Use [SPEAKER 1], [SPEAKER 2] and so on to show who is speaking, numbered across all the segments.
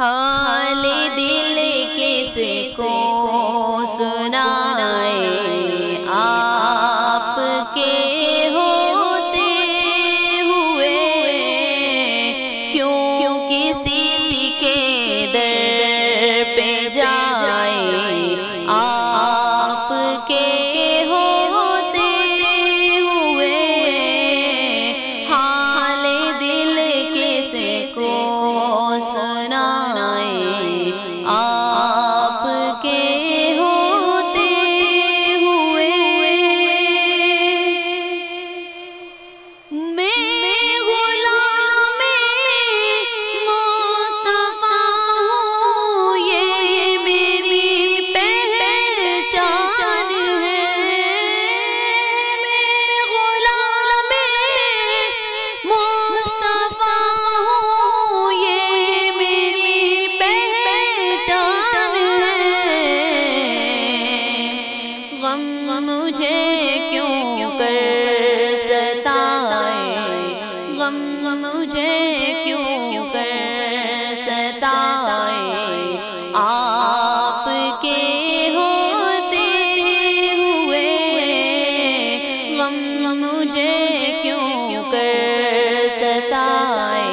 [SPEAKER 1] حال دل کس کو سنائے آپ کے ہوتے ہوئے، کیوں کسی کے در پہ جائے آپ کے ہوتے ہوئے، حال دل کس کو سنائے آپ کے ہوتے ہوئے۔ میں غلام مصطفیٰ ہوں، یہ میری پہچان ہے۔ میں غلام مصطفیٰ ہوں، یہ میری پہچان ہے۔ غم مجھے کیوں کر ستائے، غم مجھے کیوں کر ستائے، آپ کے ہوتے ہوئے، غم مجھے کیوں کر ستائے،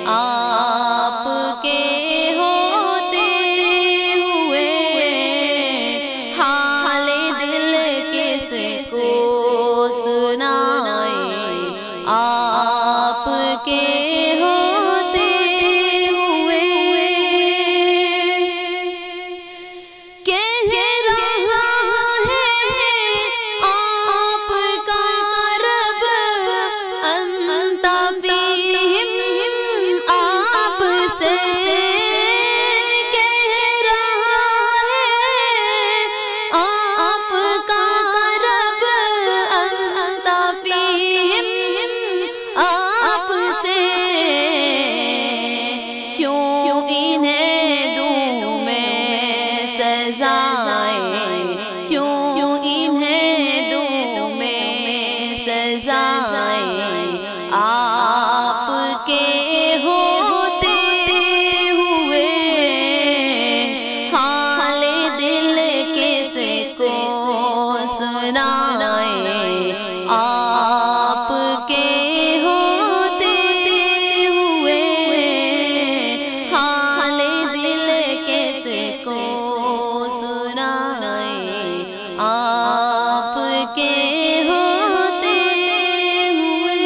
[SPEAKER 1] آپ کے ہوتے ہوئے، حال دل کس کو سنائے آپ کے ہوتے ہوئے۔ کہہ رہا ہے آپ کا رب، انت فیہم آپ سے، کہہ رہا ہے آپ کا رب، انت فیہم آپ سے، کیوں انہیں دوں میں سزائیں، کیوں انہیں دوں میں سزائیں، آپ کے ہوتے ہوئے، حال دل کس کو سنائے آپ کے ہوتے ہوئے، حال دل کس کو سنائے آپ کے ہوتے ہوئے۔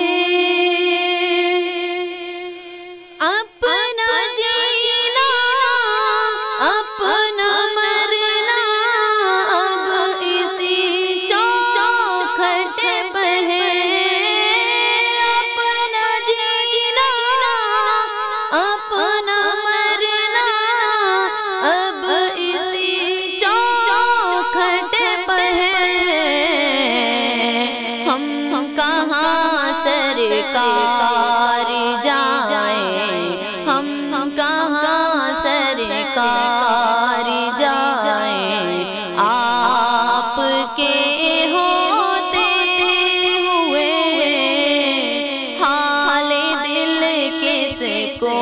[SPEAKER 1] اپنا جینا اپنا مرنا اب اسی چوکھٹ پر ہے، اپنا جینا اپنا مرنا اب اسی چوکھٹ پر ہے۔ ہم کہاں سرکار جائیں، ہم کہاں سرکار جائیں، آپ کے ہوتے ہوئے، حال دل کس کو